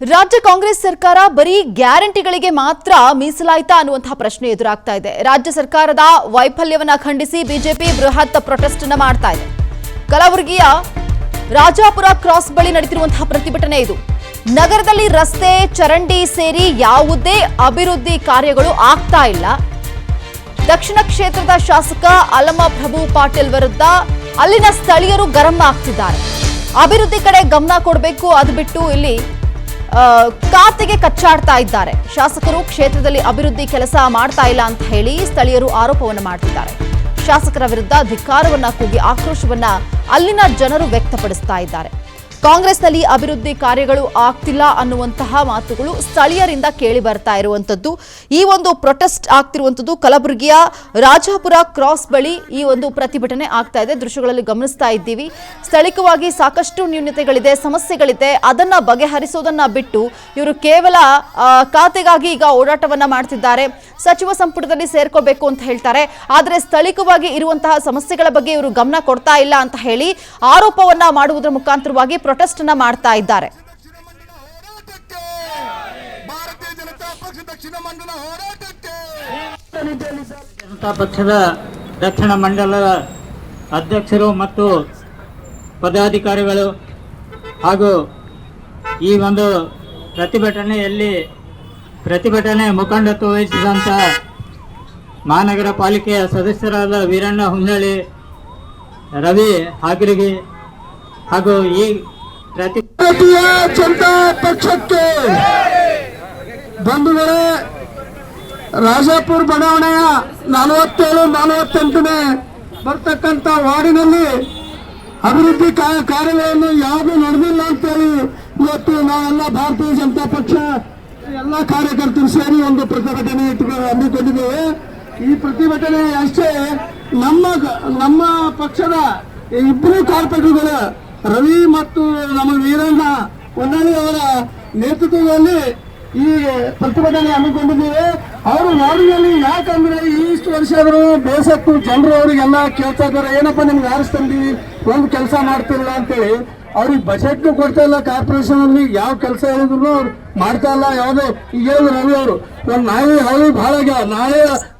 ರಾಜ್ಯ ಕಾಂಗ್ರೆಸ್ ಸರ್ಕಾರ ಬರೀ ಗ್ಯಾರಂಟಿಗಳಿಗೆ ಮಾತ್ರ ಮೀಸಲಾಯಿತಾ ಅನ್ನುವಂತಹ ಪ್ರಶ್ನೆ ಎದುರಾಗ್ತಾ ಇದೆ. ರಾಜ್ಯ ಸರ್ಕಾರದ ವೈಫಲ್ಯವನ್ನ ಖಂಡಿಸಿ ಬಿಜೆಪಿ ಬೃಹತ್ ಪ್ರೊಟೆಸ್ಟ್ ಅನ್ನು ಮಾಡ್ತಾ ಇದೆ. ಕಲಬುರಗಿಯ ರಾಜಾಪುರ ಕ್ರಾಸ್ ಬಳಿ ನಡೆದಿರುವಂತಹ ಪ್ರತಿಭಟನೆ ಇದು. ನಗರದಲ್ಲಿ ರಸ್ತೆ, ಚರಂಡಿ ಸೇರಿ ಯಾವುದೇ ಅಭಿವೃದ್ಧಿ ಕಾರ್ಯಗಳು ಆಗ್ತಾ ಇಲ್ಲ. ದಕ್ಷಿಣ ಕ್ಷೇತ್ರದ ಶಾಸಕ ಅಲಮಪ್ರಭು ಪಾಟೀಲ್ ವಿರುದ್ಧ ಅಲ್ಲಿನ ಸ್ಥಳೀಯರು ಗರಂ ಆಗ್ತಿದ್ದಾರೆ. ಅಭಿವೃದ್ಧಿ ಕಡೆ ಗಮನ ಕೊಡಬೇಕು, ಅದು ಬಿಟ್ಟು ಇಲ್ಲಿ ಖಾತೆಗೆ ಕಚ್ಚಾಡ್ತಾ ಇದ್ದಾರೆ. ಶಾಸಕರು ಕ್ಷೇತ್ರದಲ್ಲಿ ಅಭಿವೃದ್ಧಿ ಕೆಲಸ ಮಾಡ್ತಾ ಇಲ್ಲ ಅಂತ ಹೇಳಿ ಸ್ಥಳೀಯರು ಆರೋಪವನ್ನು ಮಾಡ್ತಿದ್ದಾರೆ. ಶಾಸಕರ ವಿರುದ್ಧ ಧಿಕ್ಕಾರವನ್ನ ಕೂಗಿ ಆಕ್ರೋಶವನ್ನ ಅಲ್ಲಿನ ಜನರು ವ್ಯಕ್ತಪಡಿಸ್ತಾ ಇದ್ದಾರೆ. ಕಾಂಗ್ರೆಸ್ನಲ್ಲಿ ಅಭಿವೃದ್ಧಿ ಕಾರ್ಯಗಳು ಆಗ್ತಿಲ್ಲ ಅನ್ನುವಂತಹ ಮಾತುಗಳು ಸ್ಥಳೀಯರಿಂದ ಕೇಳಿ ಬರ್ತಾ ಇರುವಂತದ್ದು. ಈ ಒಂದು ಪ್ರೊಟೆಸ್ಟ್ ಆಗ್ತಿರುವಂತದ್ದು ಕಲಬುರಗಿಯ ರಾಜಾಪುರ ಕ್ರಾಸ್ ಬಳಿ ಈ ಒಂದು ಪ್ರತಿಭಟನೆ ಆಗ್ತಾ ಇದೆ. ದೃಶ್ಯಗಳಲ್ಲಿ ಗಮನಿಸ್ತಾ ಇದ್ದೀವಿ. ಸ್ಥಳೀಯವಾಗಿ ಸಾಕಷ್ಟು ನ್ಯೂನತೆಗಳಿದೆ, ಸಮಸ್ಯೆಗಳಿದೆ. ಅದನ್ನ ಬಗೆಹರಿಸೋದನ್ನ ಬಿಟ್ಟು ಇವರು ಕೇವಲ ಖಾತೆಗಾಗಿ ಈಗ ಓಡಾಟವನ್ನ ಮಾಡ್ತಿದ್ದಾರೆ. ಸಚಿವ ಸಂಪುಟದಲ್ಲಿ ಸೇರ್ಕೋಬೇಕು ಅಂತ ಹೇಳ್ತಾರೆ. ಆದರೆ ಸ್ಥಳೀಯವಾಗಿ ಇರುವಂತಹ ಸಮಸ್ಯೆಗಳ ಬಗ್ಗೆ ಇವರು ಗಮನ ಕೊಡ್ತಾ ಇಲ್ಲ ಅಂತ ಹೇಳಿ ಆರೋಪವನ್ನ ಮಾಡುವುದರ ಮುಖಾಂತರವಾಗಿ ಪ್ರೊಟೆಸ್ಟ್ ಅನ್ನ ಮಾಡ್ತಾ ಇದ್ದಾರೆ. ಜನತಾ ಪಕ್ಷದ ದಕ್ಷಿಣ ಮಂಡಲದ ಅಧ್ಯಕ್ಷರು ಮತ್ತು ಪದಾಧಿಕಾರಿಗಳು ಹಾಗೂ ಈ ಒಂದು ಪ್ರತಿಭಟನೆ ಮುಖಂಡತ್ವ ವಹಿಸಿದಂಥ ಮಹಾನಗರ ಪಾಲಿಕೆಯ ಸದಸ್ಯರಾದ ವೀರಣ್ಣ ಹುಂಜಾಳಿ, ರವಿ ಹಾಕಿರಿಗಿ ಹಾಗೂ ಈ ಭಾರತೀಯ ಜನತಾ ಪಕ್ಷಕ್ಕೆ ಬಂಧುಗಳೇ, ರಾಜಾಪುರ ಬಡಾವಣೆಯ 47-48ನೇ ಬರ್ತಕ್ಕಂಥ ವಾರ್ಡಿನಲ್ಲಿ ಅಭಿವೃದ್ಧಿ ಕಾರ್ಯಗಳನ್ನು ಯಾವುದು ನಡೆದಿಲ್ಲ ಅಂತೇಳಿ ಇವತ್ತು ನಾವೆಲ್ಲ ಭಾರತೀಯ ಜನತಾ ಪಕ್ಷ ಎಲ್ಲ ಕಾರ್ಯಕರ್ತರು ಸೇರಿ ಒಂದು ಪ್ರತಿಭಟನೆ ಹಮ್ಮಿಕೊಂಡಿದ್ದೇವೆ. ಈ ಪ್ರತಿಭಟನೆ ಅಷ್ಟೇ ನಮ್ಮ ಪಕ್ಷದ ಇಬ್ಬರು ಕಾರ್ಪೊರೇಟರ್ಗಳು ರವಿ ಮತ್ತು ನಮ್ಮ ವೀರಣ್ಣ ಹೊನ್ನಾಳಿ ಅವರ ನೇತೃತ್ವದಲ್ಲಿ ಈ ಪ್ರತಿಭಟನೆ ಹಮ್ಮಿಕೊಂಡಿದ್ದೇವೆ. ಅವರು ವಾರ್ಡಿನಲ್ಲಿ ಯಾಕಂದ್ರೆ ಇಷ್ಟು ವರ್ಷ ಆದರೂ ಬೇಸತ್ತು ಜನರು ಅವರಿಗೆಲ್ಲ ಕೇಳ್ತಾ ಇದ್ದಾರೆ, ಏನಪ್ಪ ನಿಮ್ಗೆ ಆರಿಸ್ತಂದಿವಿ, ಒಂದು ಕೆಲಸ ಮಾಡ್ತಿಲ್ಲ ಅಂತೇಳಿ. ಅವ್ರಿಗೆ ಬಜೆಟ್ನು ಕೊಡ್ತಾ ಇಲ್ಲ. ಕಾರ್ಪೊರೇಷನ್ ಅಲ್ಲಿ ಯಾವ ಕೆಲಸ ಹೇಳಿದ್ರು ಅವ್ರು ಮಾಡ್ತಾ ಇಲ್ಲ. ಯಾವುದೇ ಈಗ ಹೇಳಿದ್ರು ರವಿ ಅವರು ಒಂದು ನಾಯಿ ಹಳಿ ಭಾಳ ಆಗ್ಯಾವ, ನಾಳೆ